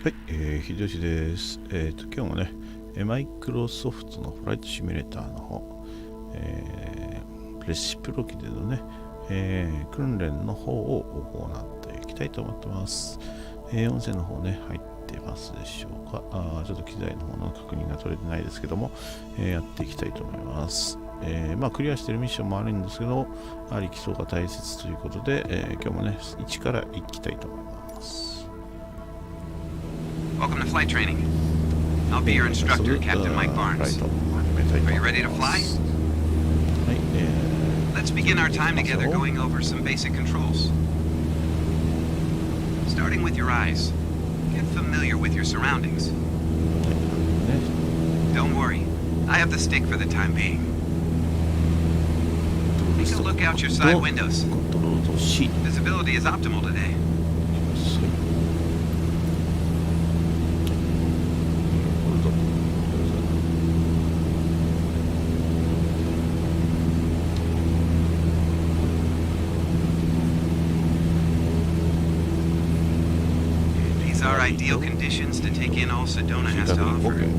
はい、ひでよしです。今日もね、マイクロソフトのフライトシミュレーターの方、レシプロ機でのね、訓練の方を行っていきたいと思ってます。音声の方ね、入ってますでしょうか。ちょっと機材の方の確認が取れてないですけども、やっていきたいと思います。クリアしてるミッションもあるんですけど、基礎が大切ということで、今日もね、1からいきたいと思います。Welcome to flight training. I'll be your instructor, Captain Mike Barnes. Are you ready to fly? Let's begin our time together going over some basic controls. Starting with your eyes, get familiar with your surroundings. Don't worry, I have the stick for the time being. Take a look out your side windows. Visibility is optimal today. Are ideal conditions to take in all Sedona has to offer.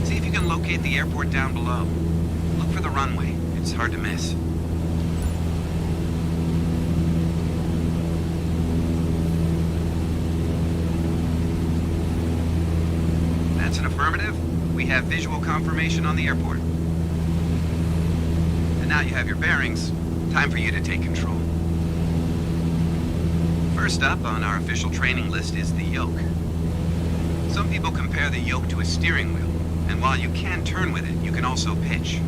See if you can locate the airport down below. Look for the runway. It's hard to miss. That's an affirmative. We have visual confirmation on the airport. And now you have your bearings. Time for you to take control. First up on our official training list is the yoke. Some people compare the yoke to a steering wheel, and while you can turn with it, you can also pitch.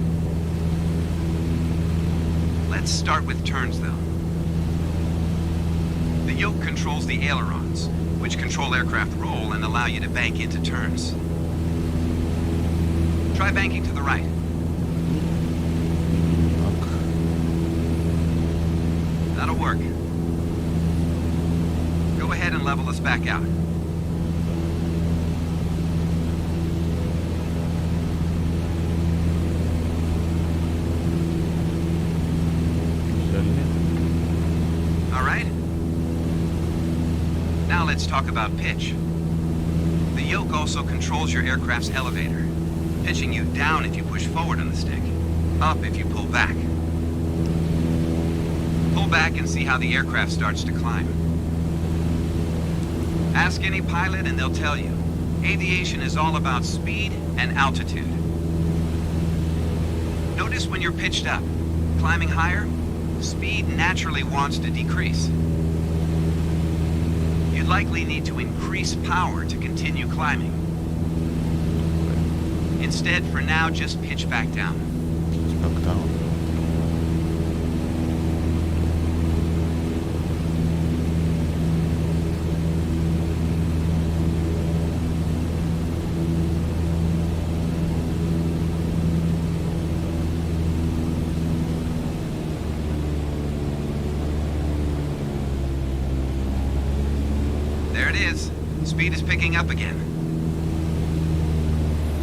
Let's start with turns, though. The yoke controls the ailerons, which control aircraft roll and allow you to bank into turns. Try banking to the right. That'll work. Go ahead and level us back out. let's talk about pitch. The yoke also controls your aircraft's elevator, pitching you down if you push forward on the stick, up if you pull back. Pull back and see how the aircraft starts to climb. Ask any pilot and they'll tell you. Aviation is all about speed and altitude. Notice when you're pitched up, climbing higher, speed naturally wants to decrease. You'd likely need to increase power to continue climbing. Instead, for now, just pitch back down. Back down. There it is. Speed is picking up again.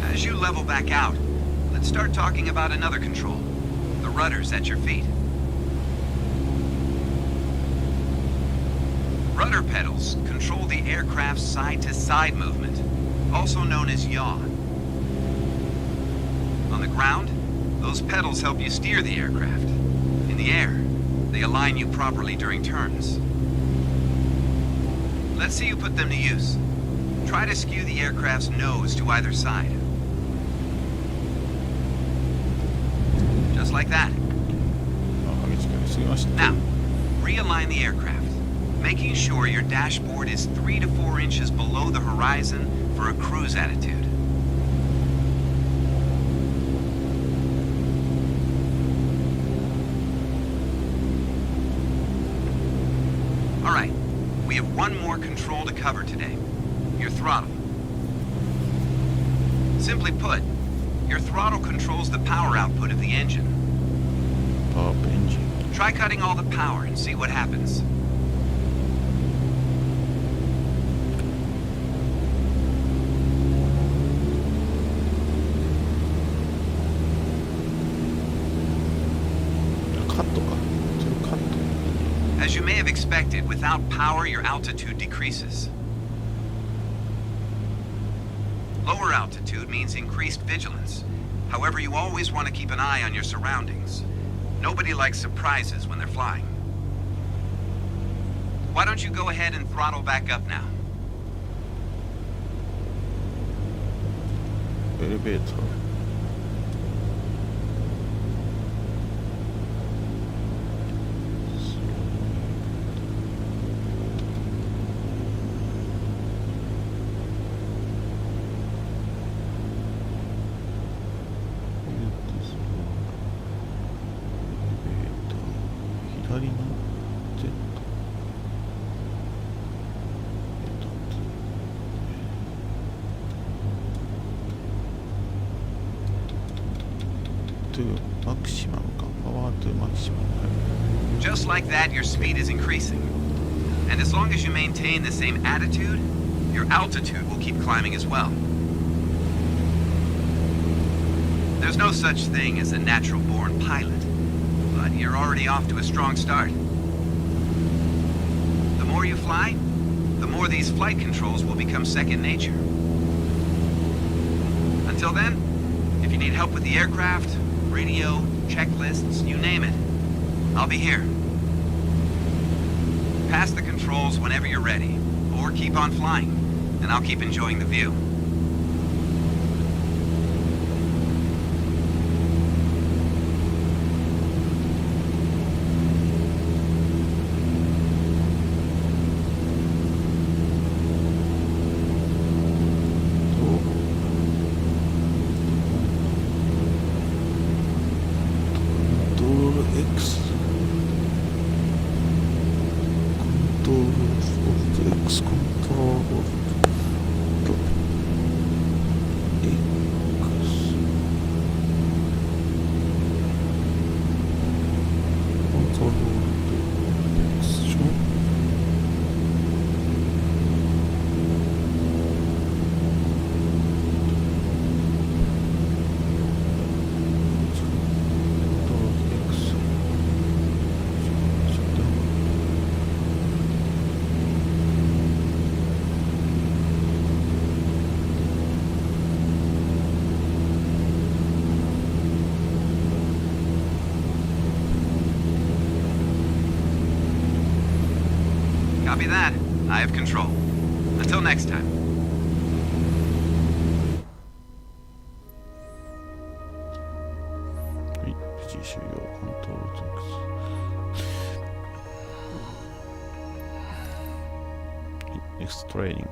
As you level back out, let's start talking about another control. The rudders at your feet. Rudder pedals control the aircraft's side-to-side movement, also known as yaw. On the ground, those pedals help you steer the aircraft. In the air, they align you properly during turns. Let's see you put them to use. Try to skew the aircraft's nose to either side. Just like that. Now, realign the aircraft, making sure your dashboard is 3 to 4 inches below the horizon for a cruise attitude. All right. We have one more control to cover today, your throttle. Simply put, your throttle controls the power output of the engine. Up engine. Try cutting all the power and see what happens. As you may have expected, without power, your altitude decreases. Lower altitude means increased vigilance. However, you always want to keep an eye on your surroundings. Nobody likes surprises when they're flying. Why don't you go ahead and throttle back up now? Elevator. Just like that, your speed is increasing. And as long as you maintain the same attitude, your altitude will keep climbing as well. There's no such thing as a natural-born pilot, but you're already off to a strong start. The more you fly, the more these flight controls will become second nature. Until then, if you need help with the aircraft, radio, checklists, you name it, I'll be here. Pass the controls whenever you're ready, or keep on flying, and I'll keep enjoying the view. Copy that. I have control. Until next time. はい、無事終了。コントロールトークス。はい、Next training。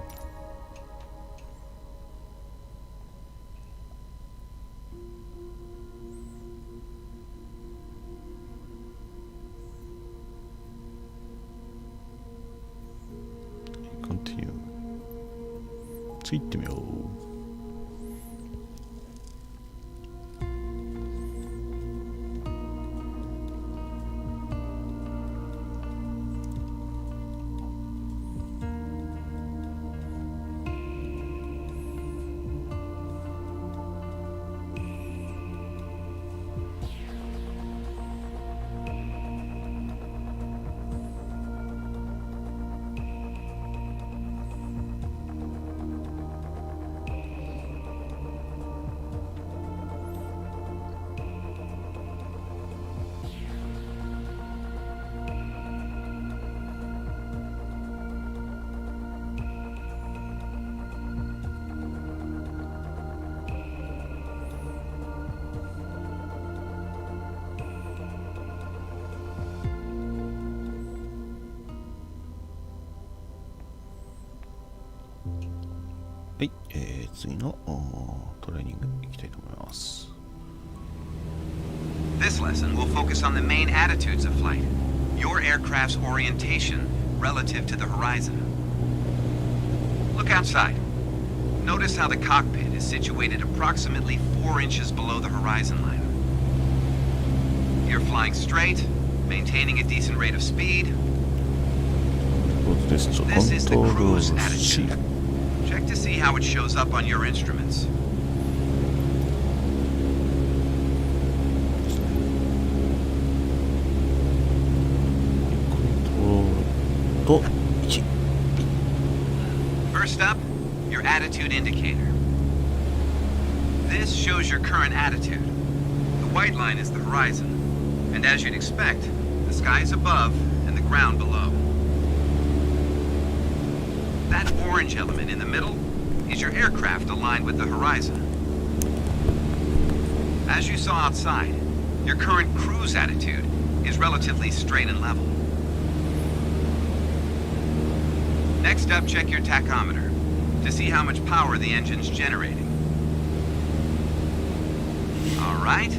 Continue。次行ってみよう。はい、次のトレーニングいきたいと思います。This lesson will focus on the main attitudes of flight, your aircraft's orientation relative to the horizon. Look outside. Notice how the cockpit is situated approximately 4 inches below the horizon line. You're flying straight, maintaining a decent rate of speed. This is the cruise attitude. Check to see how it shows up on your instruments. と1。 First up, your attitude indicator. This shows your current attitude. The white line is the horizon, and as you'd expect, the sky is above and the ground below. That orange element in the middle is your aircraft aligned with the horizon. As you saw outside, your current cruise attitude is relatively straight and level. Next up, check your tachometer to see how much power the engine's generating. All right,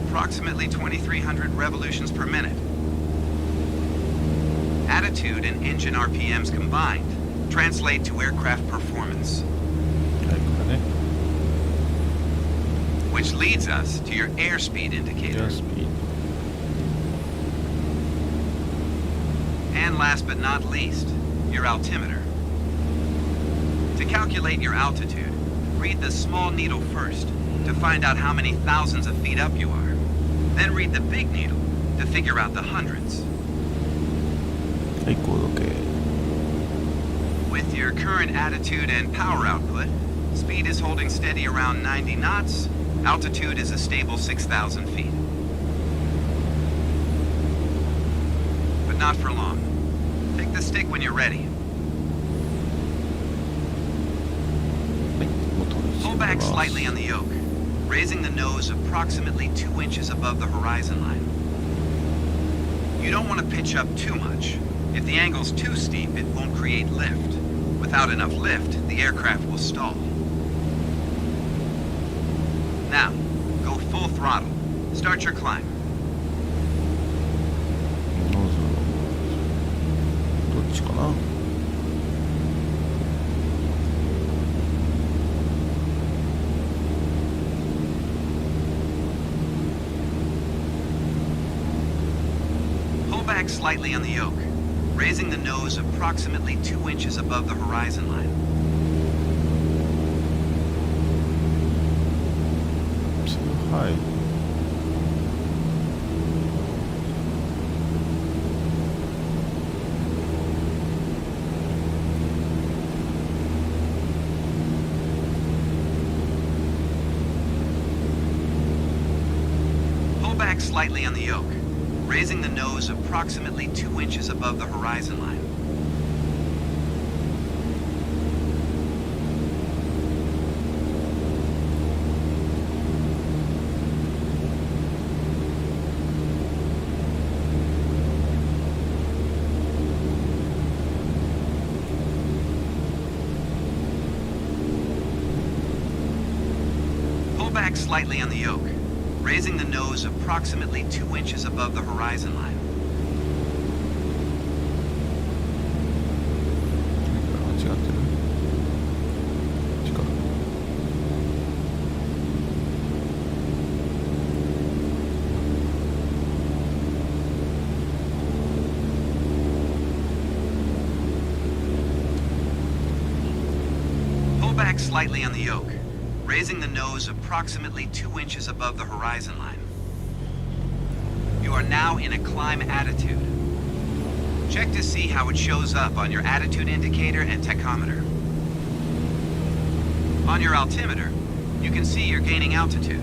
approximately 2,300 revolutions per minute. Attitude and engine RPMs combined translate to aircraft performance. Which leads us to your airspeed indicator. And last but not least, your altimeter. To calculate your altitude, read the small needle first to find out how many thousands of feet up you are. Then read the big needle to figure out the hundreds. With your current attitude and power output, speed is holding steady around 90 knots, altitude is a stable 6,000 feet. But not for long. Take the stick when you're ready. Pull back slightly on the yoke, raising the nose approximately 2 inches above the horizon line. You don't want to pitch up too much. If the angle's too steep, it won't create lift. Without enough lift, the aircraft will stall. Now, go full throttle. Start your climb. どっちかな。Pull back slightly on the yoke, raising the nose approximately 2 inches above the horizon line. Too high. Pull back slightly on the yoke, raising the nose approximately 2 inches above the horizon line. back slightly on the yoke, raising the nose approximately 2 inches above the horizon line. 間違ってる。違う。Pull back slightly on the yoke, raising the nose approximately 2 inches above the horizon line. You are now in a climb attitude. Check to see how it shows up on your attitude indicator and tachometer. On your altimeter, you can see you're gaining altitude.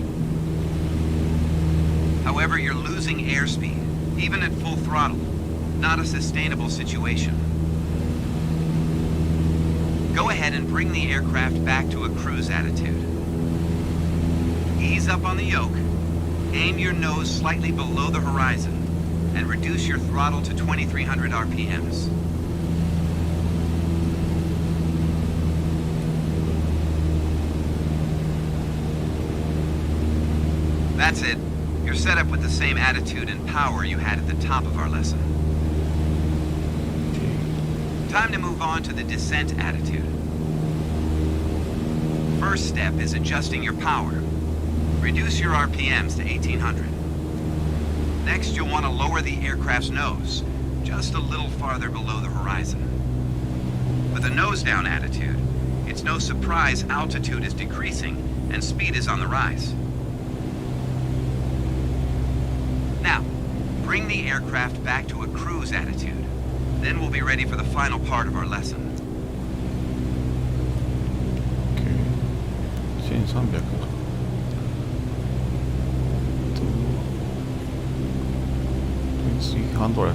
However, you're losing airspeed, even at full throttle. Not a sustainable situation. Go ahead and bring the aircraft back to a cruise attitude. Ease up on the yoke, aim your nose slightly below the horizon, and reduce your throttle to 2300 RPMs. That's it. You're set up with the same attitude and power you had at the top of our lesson. Time to move on to the descent attitude. First step is adjusting your power. Reduce your RPMs to 1800. Next, you'll want to lower the aircraft's nose, just a little farther below the horizon. With a nose-down attitude, it's no surprise altitude is decreasing and speed is on the rise. Now, bring the aircraft back to a cruise attitude. Then we'll be ready for the final part of our lesson. Okay. 1300か。2300.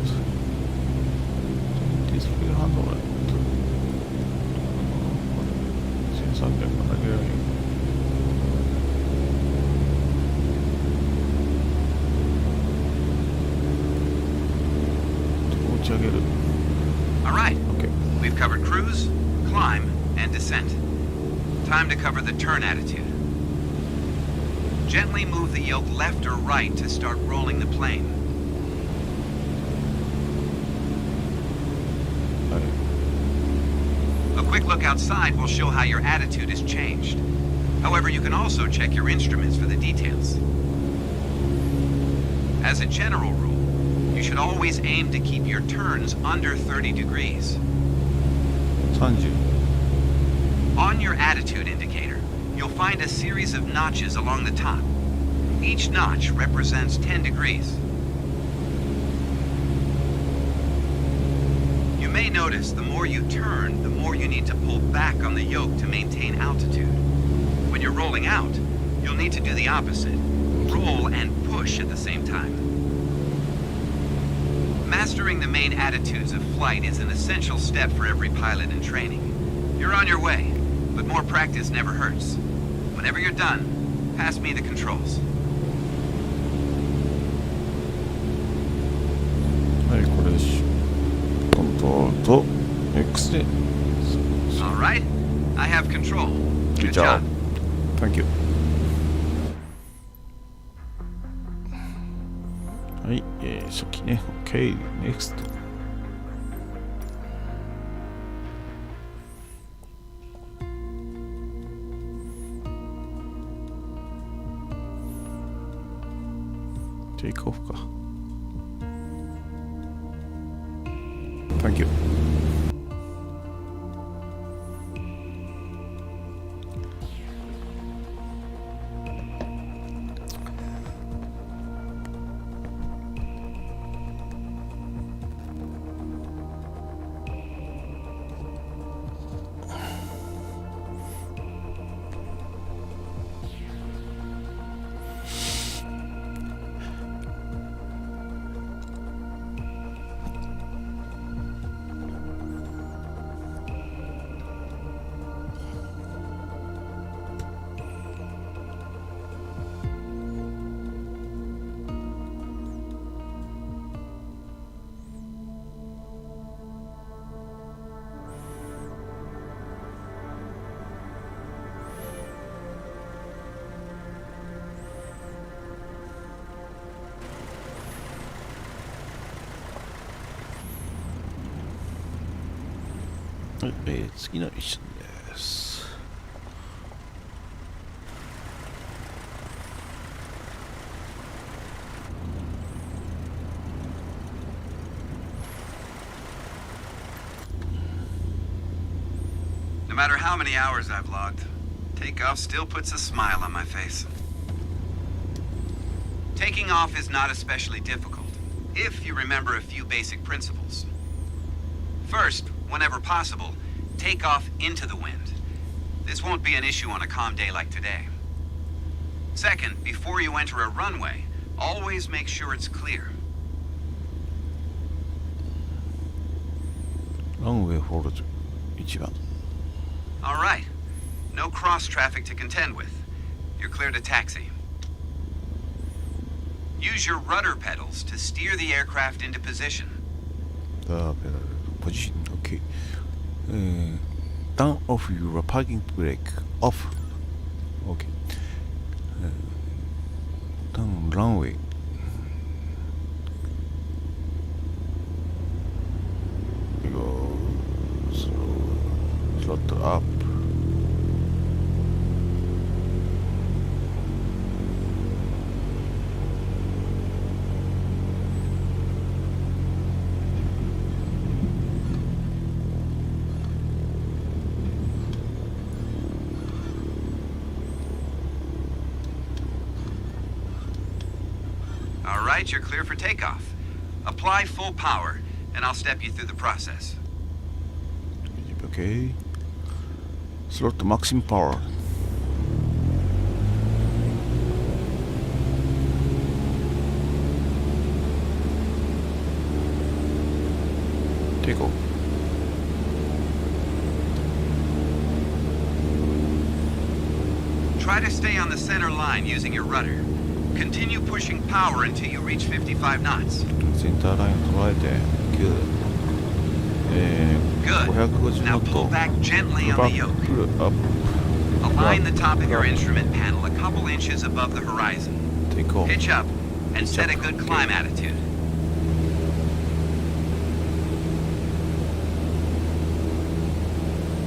1300が投げられる。持ち上げる。All right. Okay. We've covered cruise, climb, and descent. Time to cover the turn attitude. Gently move the yoke left or right to start rolling the plane. A quick look outside will show how your attitude has changed. However, you can also check your instruments for the details. As a general rule, you should always aim to keep your turns under 30 degrees. 30. On your attitude indicator, you'll find a series of notches along the top. Each notch represents 10 degrees. You may notice the more you turn, the more you need to pull back on the yoke to maintain altitude. When you're rolling out, you'll need to do the opposite. Roll and push at the same time. Mastering the main attitudes of flight is an essential step for every pilot in training. You're on your way, but more practice never hurts. Whenever you're done, pass me the controls. はい、これです。コントロールと X で。All right, I have control. Good job. Thank you. はい、初期ね。OK, next. テイクオフか。Thank you. はい、次のミッションです。No matter how many hours I've logged, takeoff still puts a smile on my face. Taking off is not especially difficult, if you remember a few basic principles. First, whenever possible, take off into the wind. This won't be an issue on a calm day like today. Second, before you enter a runway, always make sure it's clear. ランウェイホールド1番。All right. No cross traffic to contend with. You're clear to taxi. Use your rudder pedals to steer the aircraft into position. The position, okay. Turn off your parking brake. Off. Okay. Turn runway. Go slow. Throttle up. All right, you're clear for takeoff. Apply full power, and I'll step you through the process. Okay. Slot maximum power. Take off. Try to stay on the center line using your rudder. Continue pushing power until you reach 55 knots. センターラインを捉えて9、Good. 550 Now ノッ pull ト back gently バ on the ッ yoke. クアッ Align the top of your instrument panel a couple inches above the horizon. プテイクオフ Pitch up and set a good climb attitude.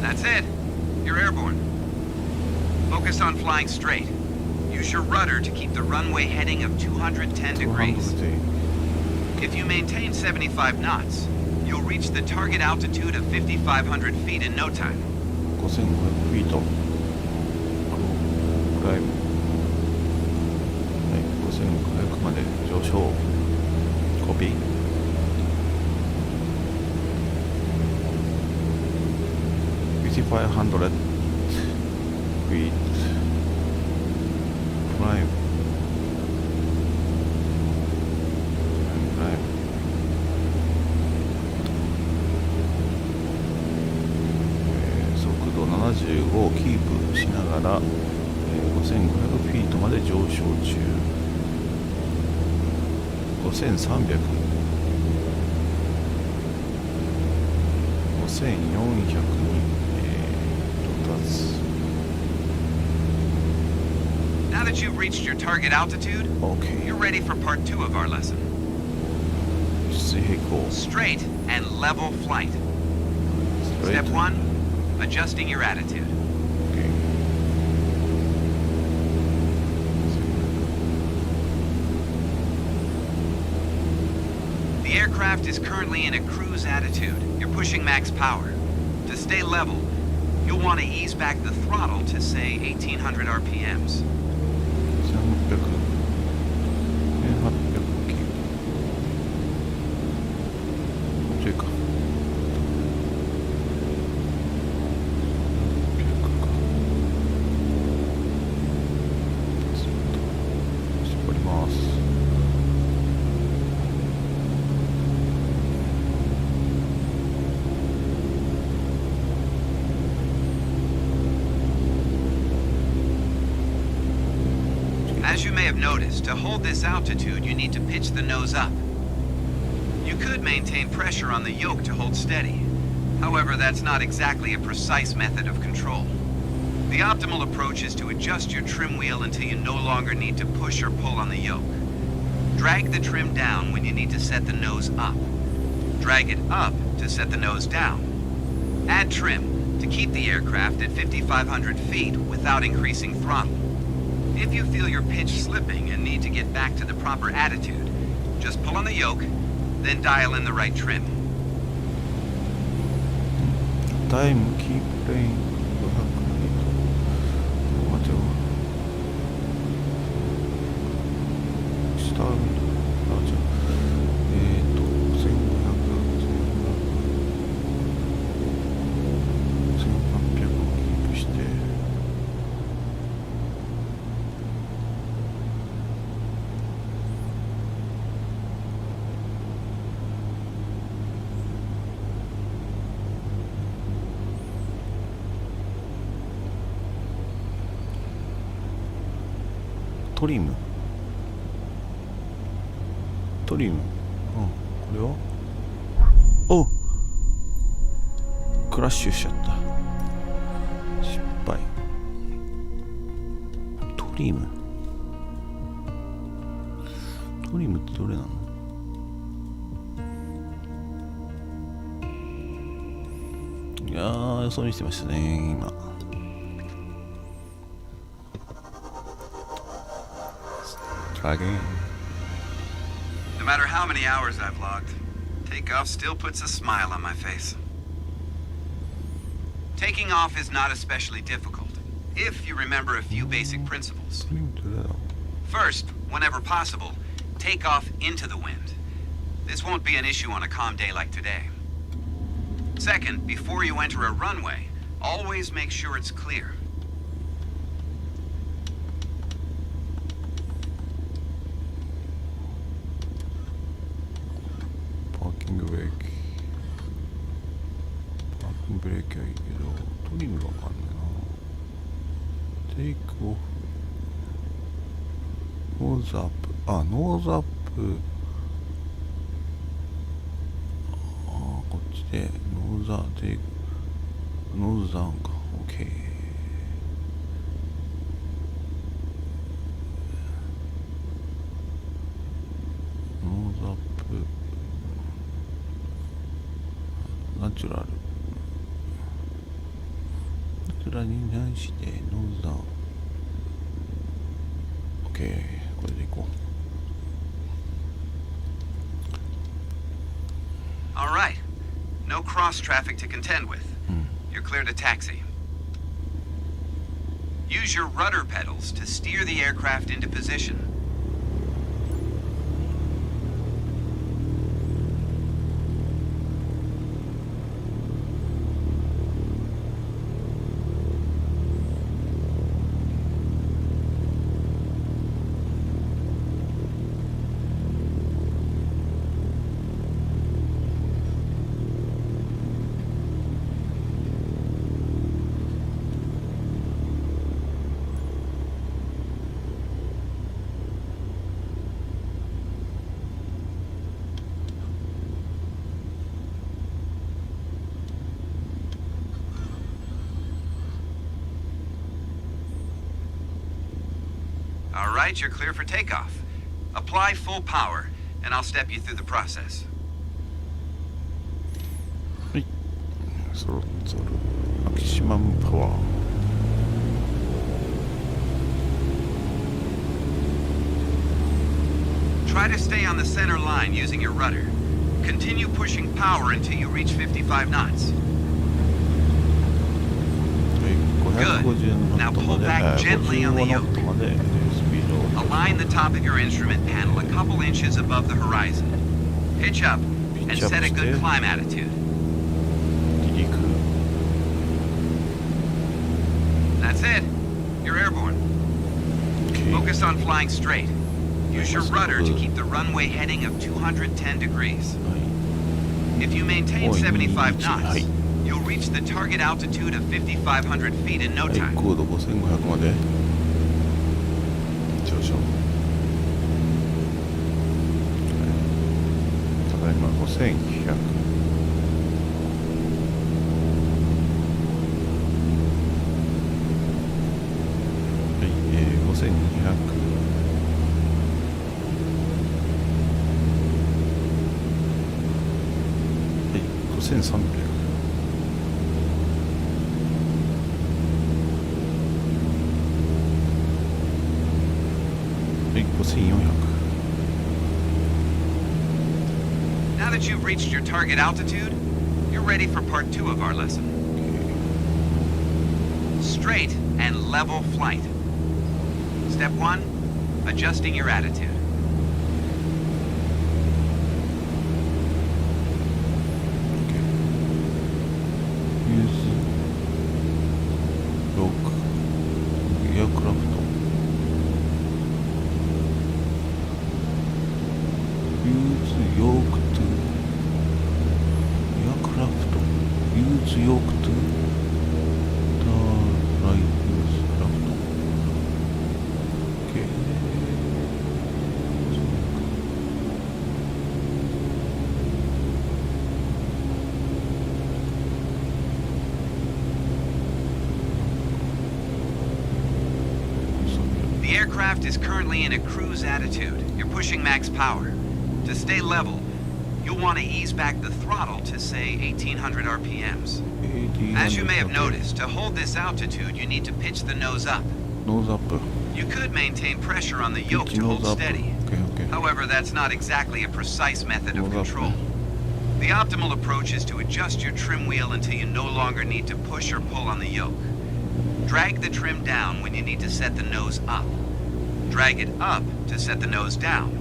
That's it. You're airborne. Focus on flying straight. Use your rudder to keep the runway heading of 210 degrees. If you maintain 75 knots, you'll reach the target altitude of 5,500 feet in no time. 5500フィートクライム、はい、5500まで上昇コピー5500フィートクライム速度75をキープしながら、5500フィートまで上昇中5300 5400に、到達 Now that you've reached your target altitude, OK you're ready for part 2 of our lesson. 水平行 Straight and level flight. ストレー Step ト 1, adjusting your attitude. OK The aircraft is currently in a cruise attitude. You're pushing max power. To stay level, you'll want to ease back the throttle to, say, 1800 RPMs. 1800キープちょいか絞ります As you may have noticed, to hold this altitude, you need to pitch the nose up. You could maintain pressure on the yoke to hold steady. However, that's not exactly a precise method of control. The optimal approach is to adjust your trim wheel until you no longer need to push or pull on the yoke. Drag the trim down when you need to set the nose up. Drag it up to set the nose down. Add trim to keep the aircraft at 5,500 feet without increasing throttle. If you feel your pitch slipping and need to get back to the proper attitude, just pull on the yoke, then dial in the right trim. Time keep playing. 待てよ。スタート。あ、じゃあ。1500、1800をキープして。トリム、これはお、クラッシュしちゃった。失敗。トリムってどれなの？いやー、予想見てましたね今。Again. No matter how many hours I've logged, takeoff still puts a smile on my face. Taking off is not especially difficult, if you remember a few basic principles. First, whenever possible, take off into the wind. This won't be an issue on a calm day like today. Second, before you enter a runway, always make sure it's clear.ブレーキはいいけど、トリムがわかんないな。テイクオフ。ノーズアップ。あ、ノーズアップ。こっちで、ノーズダウンか。OK。ノーズアップ。ナチュラル。に対してノーズダウン OK これでいこう Alright, no cross traffic to contend with. You're clear to taxi. Use your rudder pedals to steer the aircraft into position. Alright, you're clear for takeoff. Apply full power, and I'll step you through the process. はい。そろそろマキシマムパワー。Try to stay on the center line using your rudder. Continue pushing power until you reach 55 knots. Good. Now pull back gently on the yoke. Align the top of your instrument panel a couple inches above the horizon. Pitch up and set a good climb attitude. That's it. You're airborne. Focus on flying straight. Use your rudder to keep the runway heading of 210 degrees. If you maintain 75 knots, you'll reach the target altitude of 5,500 feet in no time. 高度5500まで上昇。ただいま5100。はい、5200。1300。Now that you've reached your target altitude, you're ready for part 2 of our lesson. Straight and level flight. Step 1, adjusting your attitude. The aircraft is currently in a cruise attitude. You're pushing max power. To stay level, you'll want to ease back the throttle to, say, 1800 RPMs. As you may have noticed, to hold this altitude, you need to pitch the nose up. Nose up. You could maintain pressure on the yoke to hold steady. Okay. However, that's not exactly a precise method of Nose up. control. The optimal approach is to adjust your trim wheel until you no longer need to push or pull on the yoke. Drag the trim down when you need to set the nose up. Drag it up to set the nose down.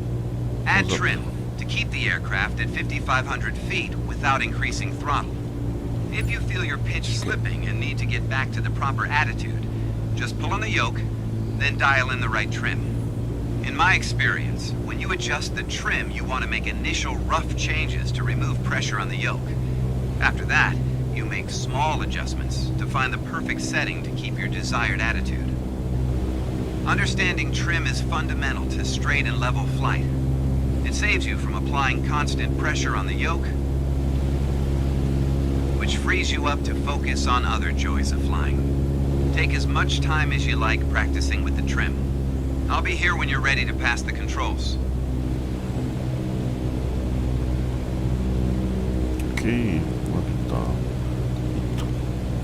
Add Nose up. trim to keep the aircraft at 5,500 feet without increasing throttle. If you feel your pitch slipping and need to get back to the proper attitude, just pull on the yoke, then dial in the right trim. In my experience, when you adjust the trim, you want to make initial rough changes to remove pressure on the yoke. After that, you make small adjustments to find the perfect setting to keep your desired attitude. Understanding trim is fundamental to straight and level flight. It saves you from applying constant pressure on the yoke, which frees you up to focus on other joys of flying. Take as much time as you like practicing with the trim. I'll be here when you're ready to pass the controls. Okay.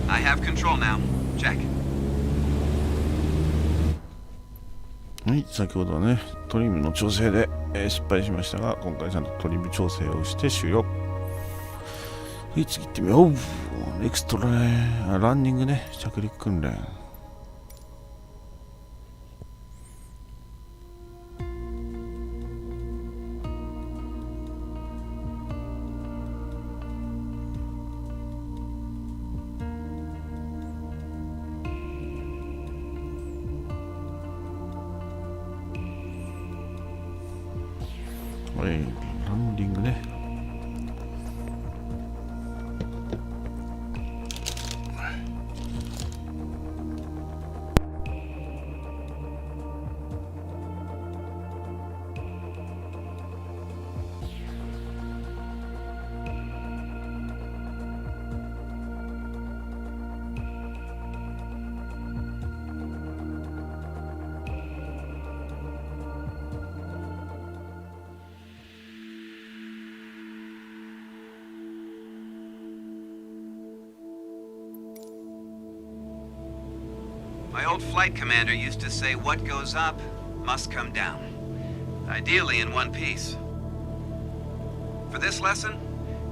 I have control now. Check. はい、先ほどはね、トリムの調整で、失敗しましたが、今回ちゃんとトリム調整をして終了。はい、次行ってみよう。エクストラランニングね、着陸訓練。はい、ランディングね。My old flight commander used to say, what goes up must come down, ideally in one piece. For this lesson,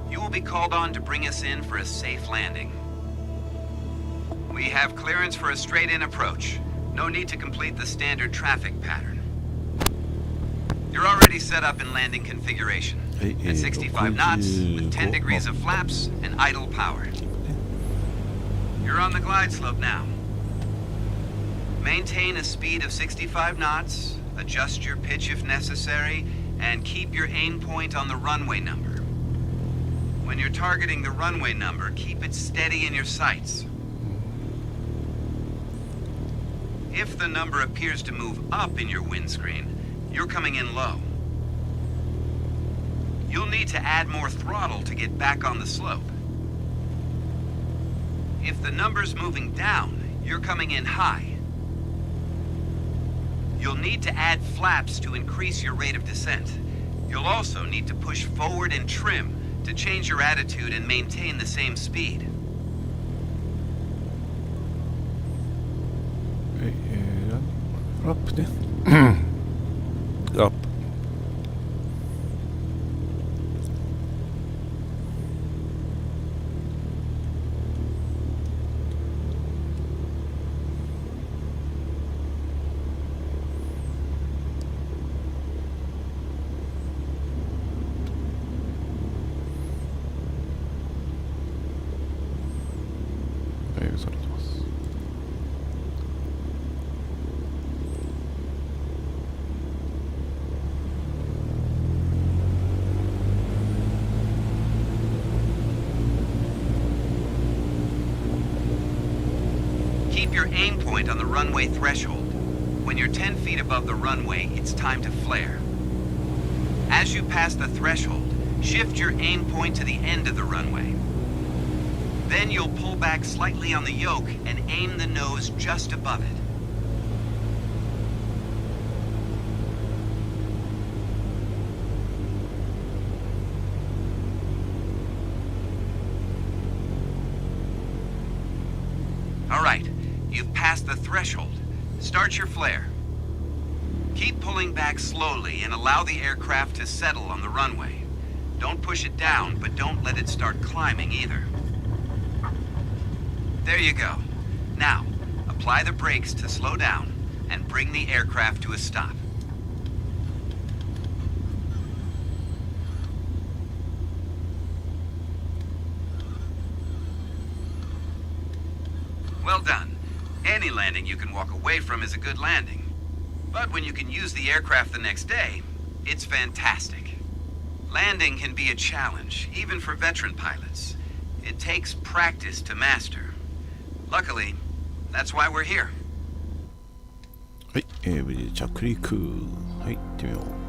you will be called on to bring us in for a safe landing. We have clearance for a straight-in approach. No need to complete the standard traffic pattern. You're already set up in landing configuration at 65 knots with 10 degrees of flaps and idle power. You're on the glide slope now. Maintain a speed of 65 knots, adjust your pitch if necessary, and keep your aim point on the runway number. When you're targeting the runway number, keep it steady in your sights. If the number appears to move up in your windscreen, you're coming in low. You'll need to add more throttle to get back on the slope. If the number's moving down, you're coming in high. You'll need to add flaps to increase your rate of descent. You'll also need to push forward and trim to change your attitude and maintain the same speed. ラップね。アップ。されてます。Keep your aim point on the runway threshold. When you're 10 feet above the runway, it's time to flare. As you pass the threshold, shift your aim point to the end of the runway. Then you'll pull back slightly on the yoke and aim the nose just above it. All right, you've passed the threshold. Start your flare. Keep pulling back slowly and allow the aircraft to settle on the runway. Don't push it down, but don't let it start climbing either. There you go. Now, apply the brakes to slow down and bring the aircraft to a stop. Well done. Any landing you can walk away from is a good landing. But when you can use the aircraft the next day, it's fantastic. Landing can be a challenge, even for veteran pilots. It takes practice to master.Luckily, that's why we're here. はい、無事着陸。はい、行ってみよう。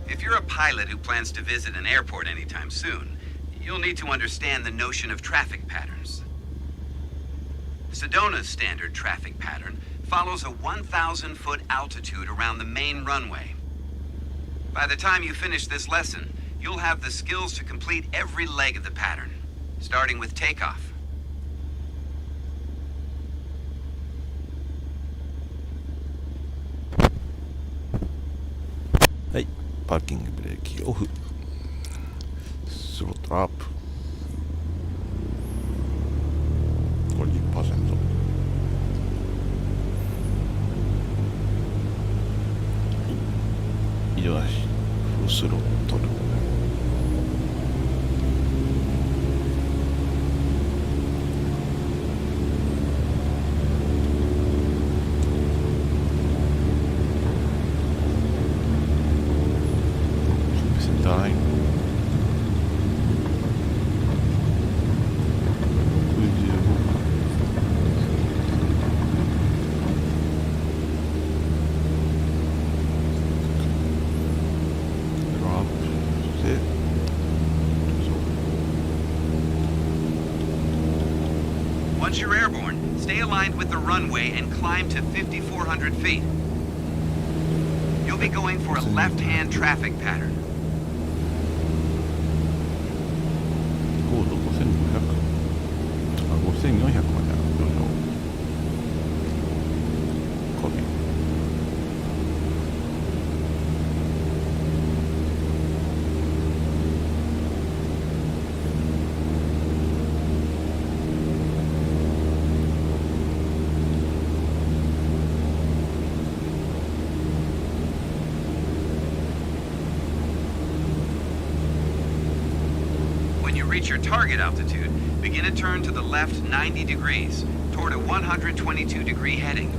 If you're a pilot who plans to visit an airport anytime soon, you'll need to understand the notion of traffic patterns. Sedona's standard traffic pattern follows a 1,000-foot altitude around the main runway. By the time you finish this lesson, you'll have the skills to complete every leg of the pattern, starting with takeoff. はい、パーキングブレーキオフ。スロットアップ。50%。移動なし。フルスロットル。Once you're airborne, stay aligned with the runway and climb to 5,400 feet. You'll be going for a left-hand traffic pattern. 高度5500、5400まである上昇。コピー。reach your target altitude, begin a turn to the left 90 degrees toward a 122-degree heading.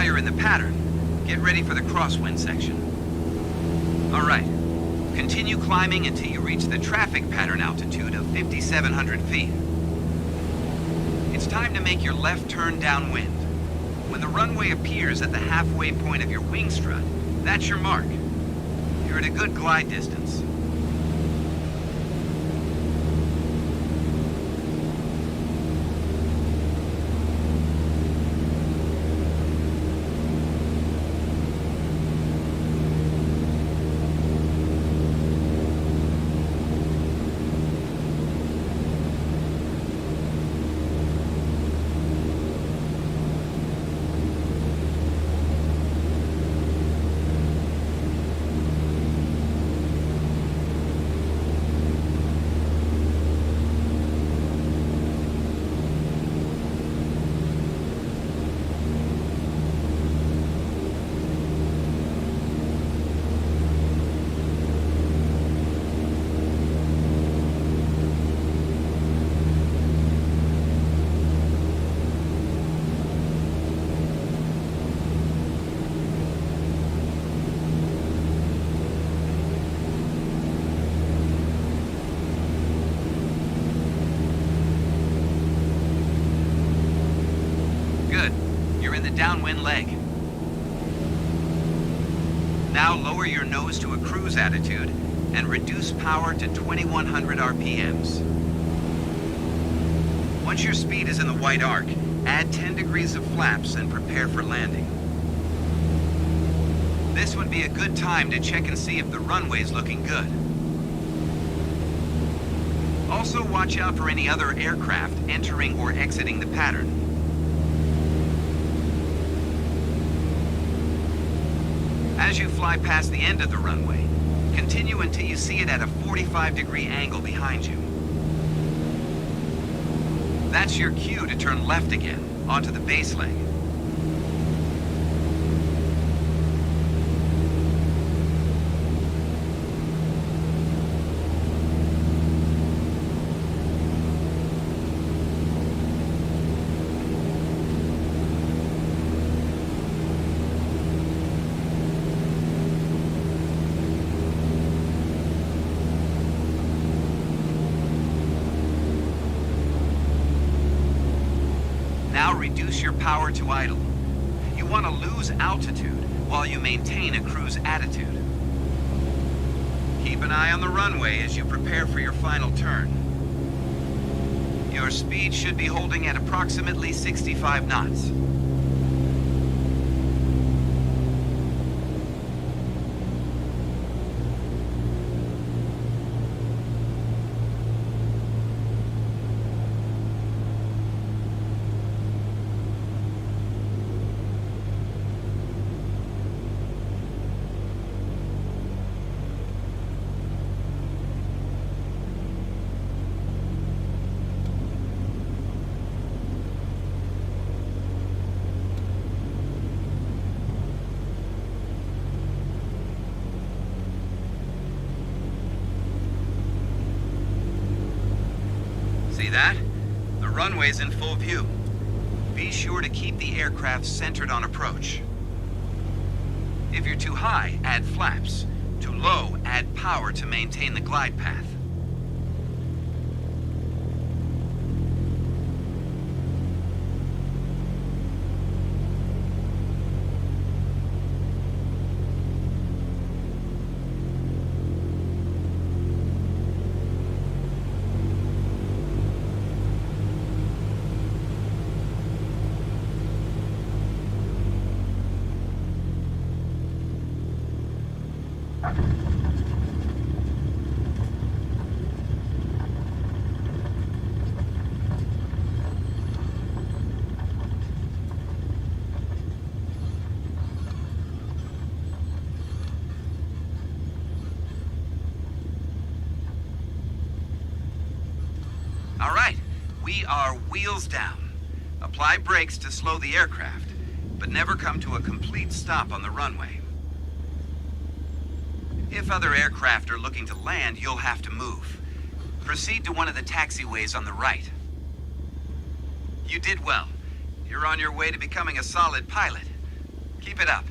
90Now you're in the pattern. Get ready for the crosswind section. All right. Continue climbing until you reach the traffic pattern altitude of 5,700 feet. It's time to make your left turn downwind. When the runway appears at the halfway point of your wing strut, that's your mark. You're at a good glide distance. Downwind leg. Now lower your nose to a cruise attitude and reduce power to 2100 RPMs. Once your speed is in the white arc, add 10 degrees of flaps and prepare for landing. This would be a good time to check and see if the runway's looking good. Also watch out for any other aircraft entering or exiting the pattern. As you fly past the end of the runway, continue until you see it at a 45-degree angle behind you. That's your cue to turn left again, onto the base leg. Now reduce your power to idle. You want to lose altitude while you maintain a cruise attitude. Keep an eye on the runway as you prepare for your final turn. Your speed should be holding at approximately 65 knots. See that? The runway's in full view. Be sure to keep the aircraft centered on approach. If you're too high, add flaps. Too low, add power to maintain the glide path. All right, we are wheels down. Apply brakes to slow the aircraft, but never come to a complete stop on the runway. If other aircraft are looking to land, you'll have to move. Proceed to one of the taxiways on the right. You did well. You're on your way to becoming a solid pilot. Keep it up.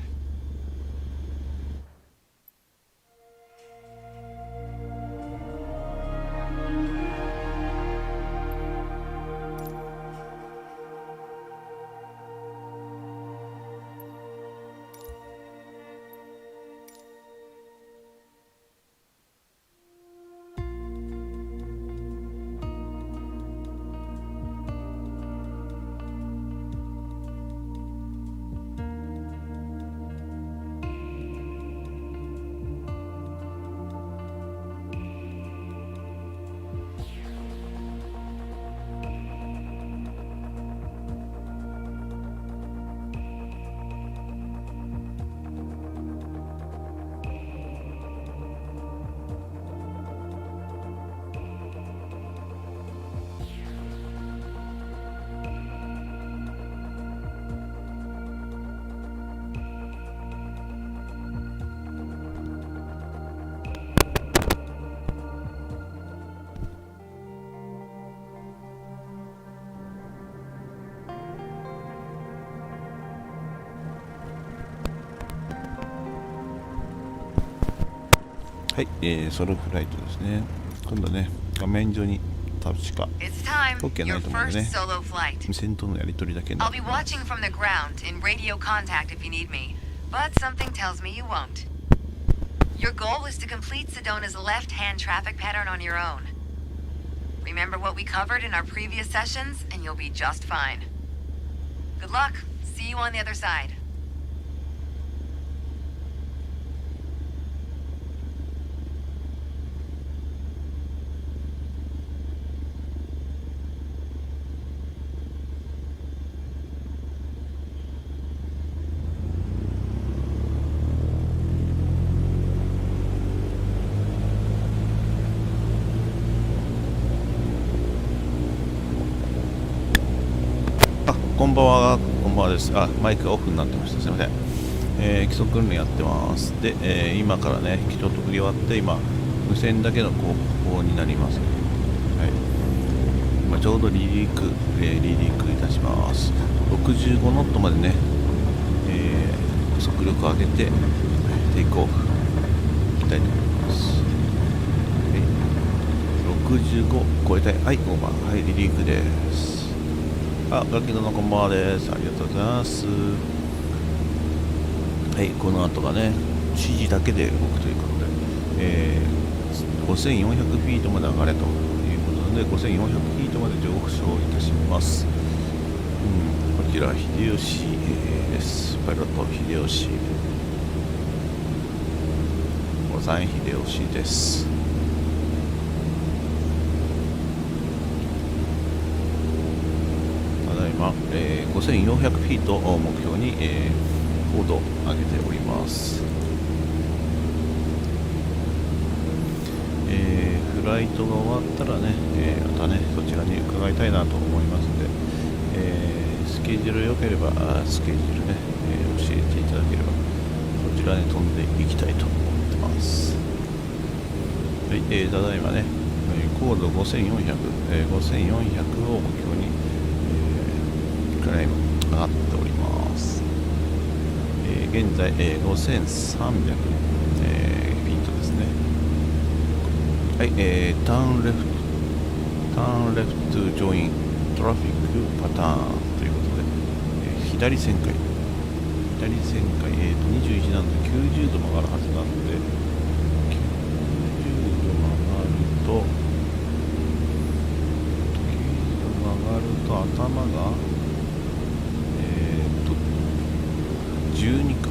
はい、ソロフライトですね。今度ね、画面上に確か OK ないと思うんでね、先頭のやり取りだけにな I'll be watching from the ground in radio contact if you need me, but something tells me you won't. Your goal is to complete Sedona's left-hand traffic pattern on your own. Remember what we covered in our previous sessions, and you'll be just fine. Good luck. See you on the other side. こんばんは、こんばんはです。マイクがオフになってました。すいません。基礎訓練やってます。で、今からね、基礎と振り終わって、今、無線だけの航行になります。はい。今ちょうど離陸いたします。65ノットまでね、速力を上げて、テイクオフいきたいと思います。65超えたい。はい、オーバー。はい、離陸です。ガキのこんばんはです。ありがとうございます。はい、この後がね、指示だけで動くということで、5400フィートまで上がれということで、5400フィートまで上昇いたします。こちら、秀吉です。パイロット、秀吉。ござん、秀吉です。ただいま、5400フィートを目標に、高度を上げております。フライトが終わったらね、またね、そちらに伺いたいなと思いますので、スケジュール良ければ、スケジュールね、教えていただければ、そちらに飛んでいきたいと思ってます。はい、ただいまね、高度5400、5400を目標に、クライム上がっております。現在、5300、フィートですね。はい、ターンレフトジョイントラフィックパターンということで、左旋回、21なので90度曲がるはずなので、90度曲がると頭が12か。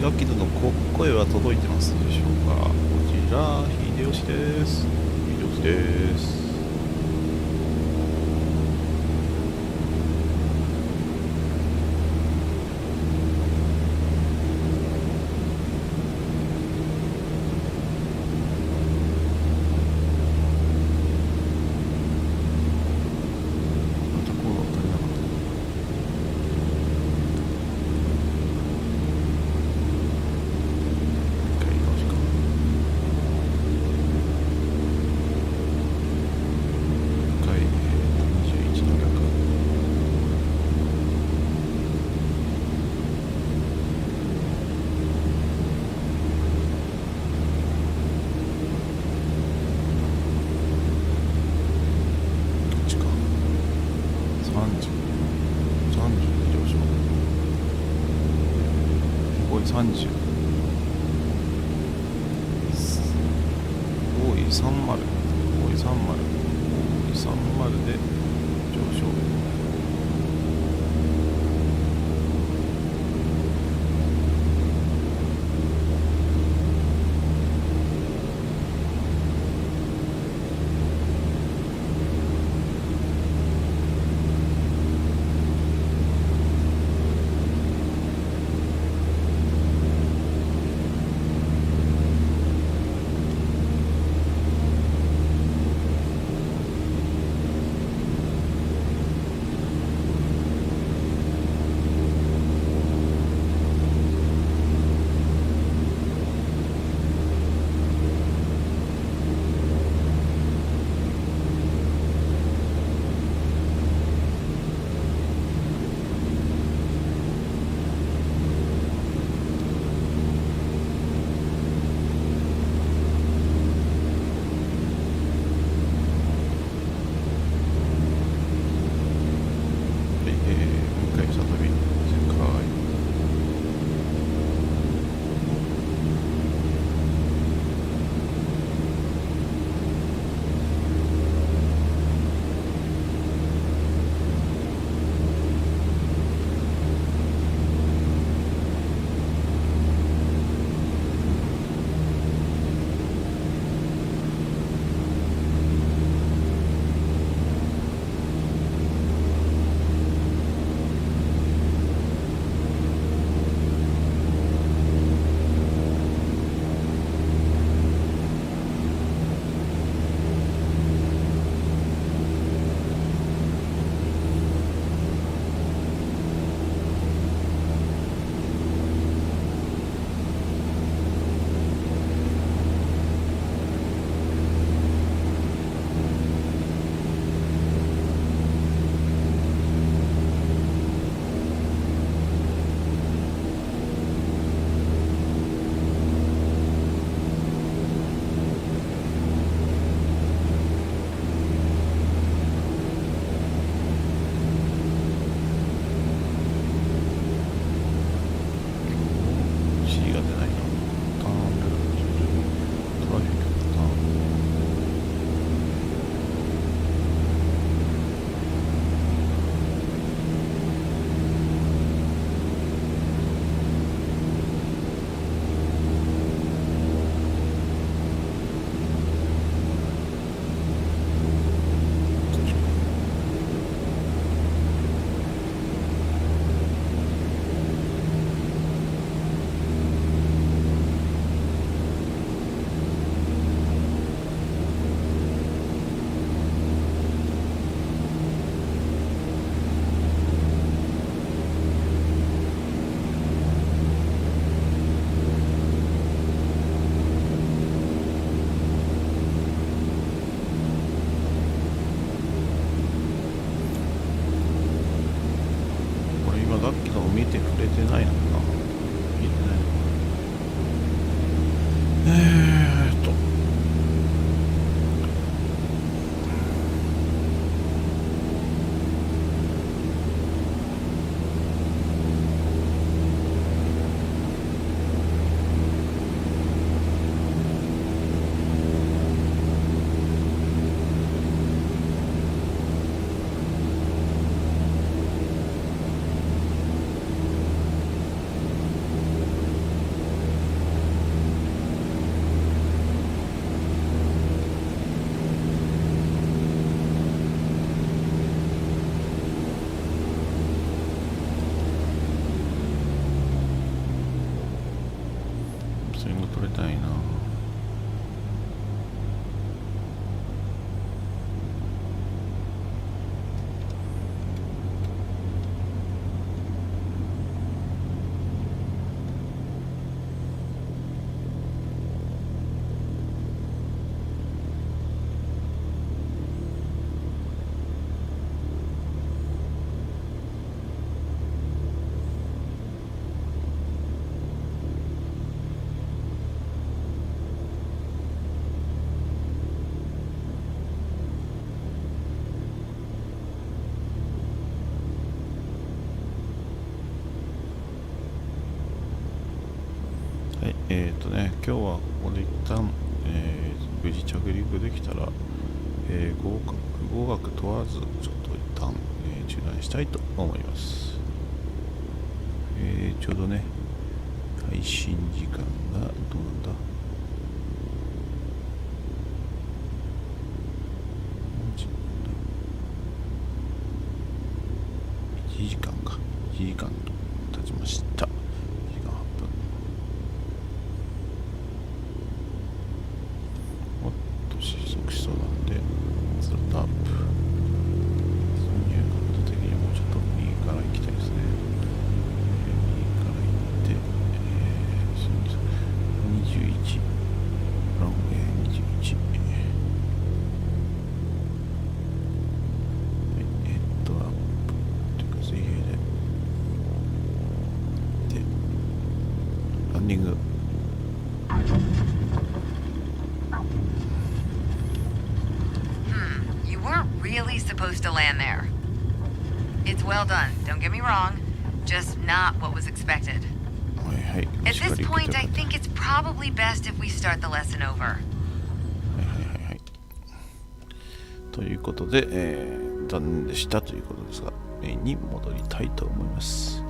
ガキとの声は届いてますでしょうか。こちら、秀吉です。30、多い30で上昇。見えてくれてないのかな。見えてないのかな。それが取れたいな。はい、今日はここで一旦、無事着陸できたら、合格問わずちょっと一旦、中断したいと思います。ちょうどね、配信時間がどうなんだ。1時間か。1時間経ちました。1時間8分。もっと失速しそうなんで、スタートアップ。そういうこと的にもうちょっと右から行きたいですね。右から行って、21、ランウェイ21。ヘッドアップというか水平で、ランディング。You weren't really supposed to land there. It's well done, don't get me wrong. Just not what was expected. はいはい。 At this point, I think it's probably best if we start the lesson over. はいはいはいはい。ということで、残念でしたということですが、に戻りたいと思います。